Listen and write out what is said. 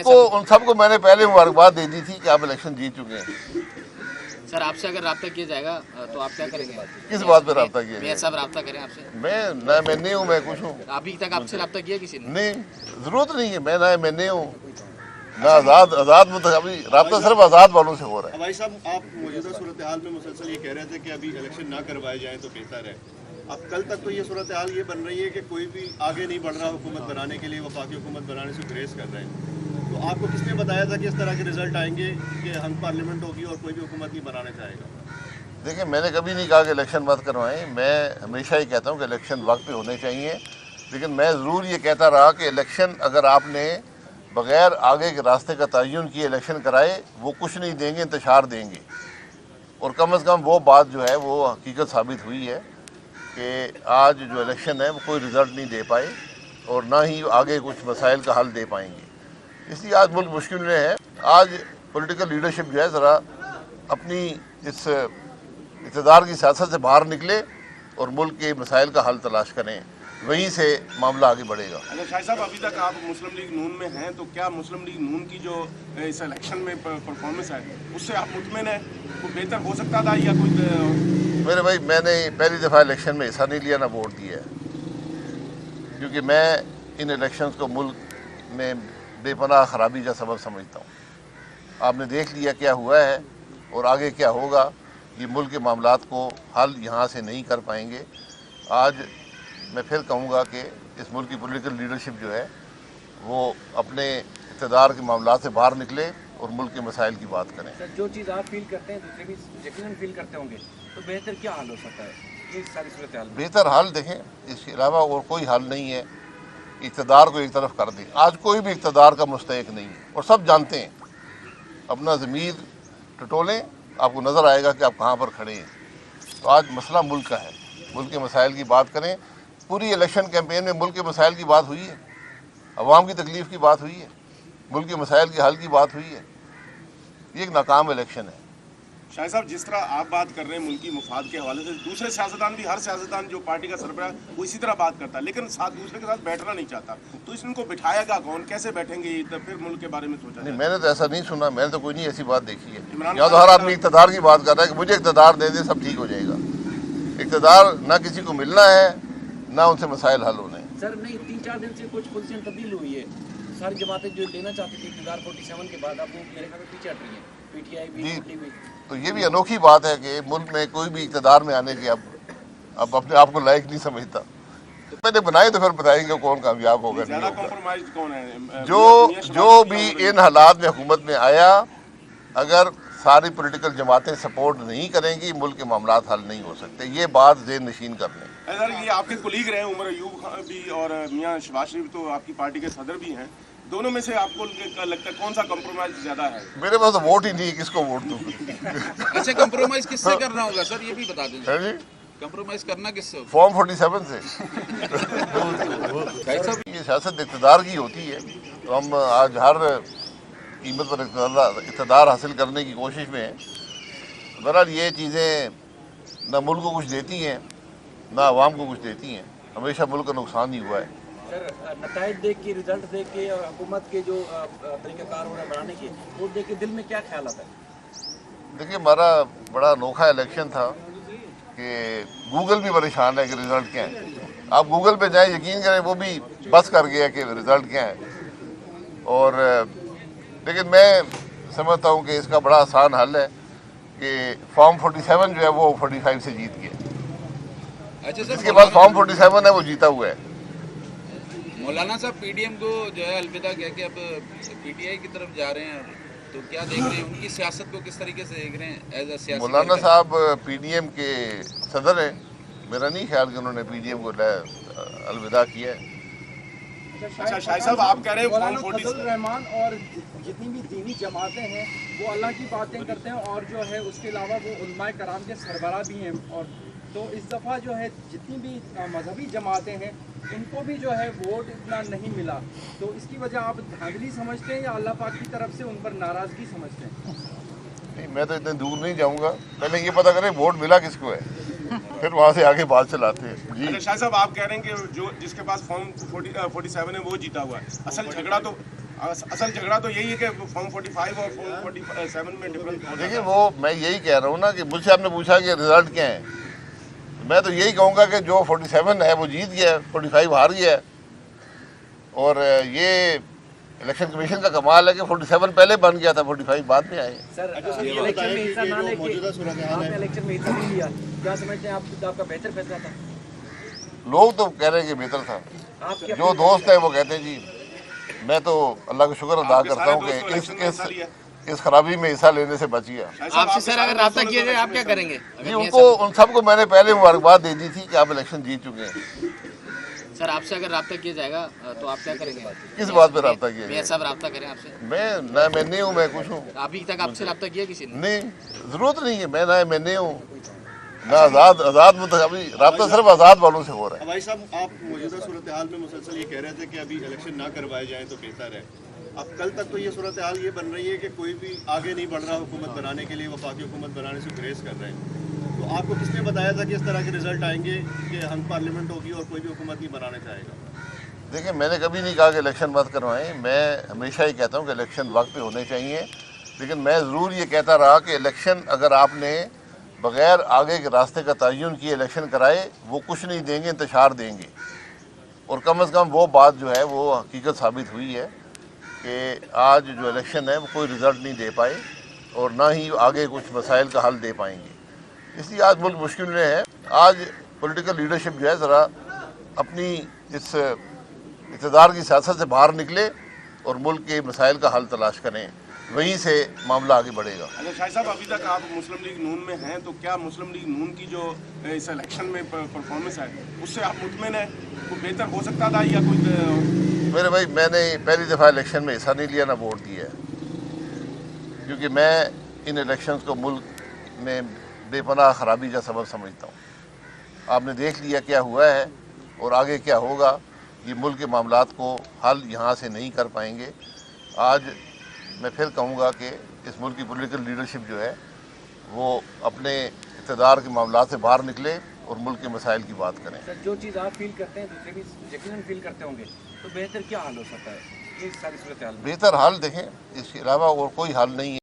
उन सबको मैंने पहले मुबारकबाद दे दी थी कि आप इलेक्शन जीत चुके हैं। सर आपसे अगर राब्ता किया जाएगा तो आप क्या करेंगे? किस बात पे राब्ता किया मेयर साहब राब्ता करें आपसे? मैं नहीं हूँ, मैं कुछ हूँ अभी तक आपसे राब्ता किया किसी ने? नहीं, जरूरत नहीं है। मैं नहीं हूँ ना आज़ाद मतलब अभी राब्ता सिर्फ आज़ाद वालों से हो रहा है। भाई साहब, आप मौजूदा सूरत हाल में मुसलसल ये कह रहे थे कि अभी इलेक्शन ना करवाए जाएं तो बेहतर है। अब कल तक तो ये सूरत हाल ये बन रही है कि कोई भी आगे नहीं बढ़ रहा हुकूमत बनाने के लिए, वफाकी हुकूमत बनाने से गुरेज कर रहे हैं। तो आपको किसने बताया था कि इस तरह के रिजल्ट आएंगे कि हम पार्लियामेंट होगी और कोई भी हुकूमत नहीं बनाना चाहेगा? देखिए, मैंने कभी नहीं कहा कि इलेक्शन मत करवाएं। मैं हमेशा ही कहता हूँ कि इलेक्शन वक्त पे होने चाहिए, लेकिन मैं ज़रूर ये कहता रहा कि इलेक्शन अगर आपने बग़ैर आगे के रास्ते का तयन किए इलेक्शन कराए, वो कुछ नहीं देंगे, इंतशार देंगे। और कम से कम वो बात जो है वो हकीकत साबित हुई है कि आज जो इलेक्शन है वो कोई रिज़ल्ट नहीं दे पाए और ना ही आगे कुछ मसाइल का हल दे पाएंगे। इसलिए आज मुल्क मुश्किल में है। आज पॉलिटिकल लीडरशिप जो है ज़रा अपनी इस इक़्तिदार की सियासत से बाहर निकले और मुल्क के मसाइल का हल तलाश करें, वहीं से मामला आगे बढ़ेगा। अगर शाह साहब अभी तक आप मुस्लिम लीग नून में हैं तो क्या मुस्लिम लीग नून की जो इस इलेक्शन में परफॉर्मेंस है उससे आप मुतमिन हैं? वो बेहतर हो सकता था या कोई? मेरे भाई, मैंने पहली दफ़ा इलेक्शन में हिस्सा नहीं लिया, ना वोट दिया है, क्योंकि मैं इन इलेक्शंस को मुल्क में बेपनाह खराबी का सबब समझता हूँ। आपने देख लिया क्या हुआ है और आगे क्या होगा। ये मुल्क के मामलात को हल यहाँ से नहीं कर पाएंगे। आज मैं फिर कहूँगा कि इस मुल्क की पॉलिटिकल लीडरशिप जो है वो अपने इक़्तिदार के मामलात से बाहर निकले और मुल्क के मसाइल की बात करें। सर, जो चीज़ आप फील करते हैं दूसरे भी यकीनन फील करते होंगे, तो बेहतर क्या हल हो सकता है इस सारी सूरत हाल में? बेहतर हल देखें, इसके अलावा और कोई हल नहीं है। इक़्तिदार को एक तरफ कर दें। आज कोई भी इक़्तिदार का मुस्तहिक नहीं है और सब जानते हैं। अपना ज़मीर टटोलें, आपको नज़र आएगा कि आप कहाँ पर खड़े हैं। तो आज मसला मुल्क का है, मुल्क के मसाइल की बात करें। पूरी इलेक्शन कैंपेन में मुल्क के मसाइल की बात हुई है, अवाम की तकलीफ़ की बात हुई है, मुल्क के मसाइल के हल की बात हुई है। ये एक नाकाम इलेक्शन है। शाह साहब, जिस तरह आप बात कर रहे हैं मुल्की मुफाद के हवाले से, दूसरे सियासतदान भी, हर सियासतदान जो पार्टी का सरबराह वो इसी तरह बात करता है, लेकिन साथ दूसरे के साथ बैठना नहीं चाहता। तो इनको बिठाएगा कौन? कैसे बैठेंगे? तो फिर मुल्क के बारे में सोचा नहीं, मैंने तो ऐसा नहीं सुना। मैंने तो कोई नहीं ऐसी बात देखी है। या तो हर आदमी इक़्तिदार की बात कर रहा है कि मुझे इक़्तिदार दे दे, सब ठीक हो जाएगा। इक़्तिदार ना किसी को मिलना है, ना उनसे मसाइल हल होने हैं। सर नहीं, 3-4 दिन से कुछ पोजीशन तब्दील हुई है। सारी जमातें जो लेना चाहती थी इक़्तिदार 47 के बाद, अब वो मेरे ख्याल में पीछे हट रही है। पीटीआई भी। तो ये भी अनोखी बात है कि मुल्क में कोई भी इक़्तिदार में आने के अब अपने आप को लायक नहीं समझता। तो पहले बनाए तो फिर बताएंगे कौन कामयाब होगा, नहीं होगा। कौन है जो भी इन हालात में हुकूमत में आया, अगर सारी पॉलिटिकल जमातें सपोर्ट नहीं करेंगी, मुल्क के मामलात हल नहीं हो सकते। ये बात ज़हन नशीन कर लें। सर, ये आपके कुलीग रहे उमर अयूब खान भी और मियां शहबाज शरीफ तो आपकी पार्टी के सदर भी हैं। दोनों में से आपको लगता है कौन सा कंप्रोमाइज ज्यादा है? मेरे पास तो वोट ही नहीं है, किसको वोट दूँ? अच्छा, कंप्रोमाइज किससे करना होगा सर, ये भी बता दें। है जी, कंप्रोमाइज करना किससे होगा? फॉर्म 47 से। ये सियासत इक़्तिदार की होती है, तो हम आज हर कीमत पर इक़्तिदार हासिल करने की कोशिश में हैं। बहरहाल ये चीज़ें ना मुल्क को कुछ देती हैं, ना अवाम को कुछ देती हैं। हमेशा मुल्क का नुकसान ही हुआ है। सर, नताइज देख के, रिजल्ट देख के और हुकूमत के जो तरीक़ाकार हो रहे हैं बढ़ाने के, वो देख के दिल में क्या ख्याल आता है? देखिए, हमारा बड़ा अनोखा इलेक्शन था कि गूगल भी परेशान है कि रिज़ल्ट क्या है। आप गूगल पे जाएं, यकीन करें वो भी बस कर गया कि रिज़ल्ट क्या है। और लेकिन मैं समझता हूँ कि इसका बड़ा आसान हल है कि फॉर्म 47 जो है वो 45 से जीत गया। अच्छा सर, इसके बाद फॉर्म 47 है वो जीता हुआ है। मौलाना साहब पीडीएम को जो है अलविदा कह के अब पीटीआई की तरफ जा रहे हैं, तो क्या देख रहे हैं उनकी सियासत को, किस तरीके से देख रहे हैं एज अ सियासी? मौलाना साहब पीडीएम के सदर हैं। मेरा नहीं ख्याल कि उन्होंने पीडीएम को अलविदा किया है। अच्छा शाह साहब, आप कह रहे हैं मौलाना फजल रहमान और जितनी भी दीनी जमातें हैं वो अल्लाह की बातें करते हैं, और जो है उसके अलावा वो उलमाए कराम के सरबराह भी हैं। और तो इस दफ़ा जो है जितनी भी मजहबी जमातें हैं इनको भी जो है वोट इतना नहीं मिला, तो इसकी वजह आप धांधली समझते हैं या अल्लाह पाक की तरफ से उन पर नाराज़गी समझते हैं? नहीं, मैं तो इतने दूर नहीं जाऊंगा। पहले ये पता करें वोट मिला किसको है, फिर वहाँ से आगे बात चलाते हैं जी। शाह साहब, आप कह रहे हैं कि जो जिसके पास फॉर्म 47 है वो जीता हुआ है। असल झगड़ा तो असल झगड़ा तो यही है कि फॉर्म 45 और फॉर्म 47 में डिफरेंस बहुत देखिए ज़्यादा वो मैं यही कह रहा हूँ ना कि मुझसे आपने पूछा कि रिजल्ट क्या है, मैं तो यही कहूँगा कि जो 47 है वो जीत गया है, 45 हार गया है। और ये इलेक्शन कमीशन का कमाल है कि 47 पहले बन गया था, 45 बाद में आए। सर अच्छा सर, ये इलेक्शन में बताएं हिस्सा कि ना जो लेके मौजूदा सूरत हाल आपने है, इलेक्शन में हिस्सा नहीं लिया, क्या समझते हैं आप आपका बेहतर फैसला था? लोग तो कह रहे हैं कि बेहतर था, आपके जो दोस्त है वो कहते हैं जी। मैं तो अल्लाह का शुक्र अदा आपके करता सारे हूँ दोस्त तो कि इलेक्शन में हिस्सा लिया। इस खराबी में हिस्सा लेने से बच गया। आपसे सर अगर राब्ता किया जाए आप क्या करेंगे? जी उनको उन सबको मैंने पहले मुबारकबाद दे दी थी कि आप इलेक्शन जीत चुके हैं। सर आपसे अगर राब्ता किया जाएगा तो आप क्या करेंगे? किस बात पे राब्ता किया मेयर जाए? साहब राब्ता करें आपसे? मैं नहीं हूँ, मैं कुछ हूँ अभी तक आपसे राब्ता किया किसी ने? नहीं, जरूरत नहीं है। मैं नहीं हूँ ना आज़ाद मतलब अभी राब्ता सिर्फ आज़ाद वालों से हो रहा है। भाई साहब, आप मौजूदा सूरत हाल में मुसलसल ये कह रहे थे कि अभी इलेक्शन ना करवाए जाएं तो बेहतर है। अब कल तक तो ये सूरत हाल ये बन रही है कि कोई भी आगे नहीं बढ़ रहा हुकूमत बनाने के लिए, वफाकी हुकूमत बनाने से ग्रेस कर रहे हैं। तो आपको किसने बताया था कि इस तरह के रिजल्ट आएंगे कि हम पार्लियामेंट होगी और कोई भी हुकूमत नहीं बनाना चाहेगा? देखिए मैंने कभी नहीं कहा कि इलेक्शन मत करवाएं, मैं हमेशा ही कहता हूँ कि इलेक्शन वक्त पे होने चाहिए। लेकिन मैं ज़रूर ये कहता रहा कि इलेक्शन अगर आपने बग़ैर आगे के रास्ते का तयन किए इलेक्शन कराए, वो कुछ नहीं देंगे, इंतशार देंगे। और कम से कम वो बात जो है वो हकीकत साबित हुई है कि आज जो इलेक्शन है वो कोई रिज़ल्ट नहीं दे पाए और ना ही आगे कुछ मसाइल का हल दे पाएंगे। इसलिए आज मुल्क मुश्किल में है। आज पॉलिटिकल लीडरशिप जो है ज़रा अपनी इस इक़्तिदार की सियासत से बाहर निकले और मुल्क के मसाइल का हल तलाश करें, वहीं से मामला आगे बढ़ेगा। अच्छा शाह साहब, अभी तक आप मुस्लिम लीग नून में हैं, तो क्या मुस्लिम लीग नून की जो इस इलेक्शन में परफॉर्मेंस है उससे आप मुतमिन हैं? कोई बेहतर हो सकता था या कोई? मेरे भाई मैंने पहली दफ़ा इलेक्शन में हिस्सा नहीं लिया, ना वोट दिया है, क्योंकि मैं इन इलेक्शंस को मुल्क में बेपनाह खराबी का सबब समझता हूँ। आपने देख लिया क्या हुआ है और आगे क्या होगा। ये मुल्क के मामलात को हल यहाँ से नहीं कर पाएंगे। आज मैं फिर कहूँगा कि इस मुल्क की पॉलिटिकल लीडरशिप जो है वो अपने इक़्तिदार के मामलात से बाहर निकले और मुल्क के मसाइल की बात करें। सर जो चीज़ आप फील करते हैं दूसरे भी यकीनन फील करते होंगे, तो बेहतर क्या हाल हो सकता है इस सारी सूरत हाल में? बेहतर हाल देखें, इसके अलावा और कोई हाल नहीं है।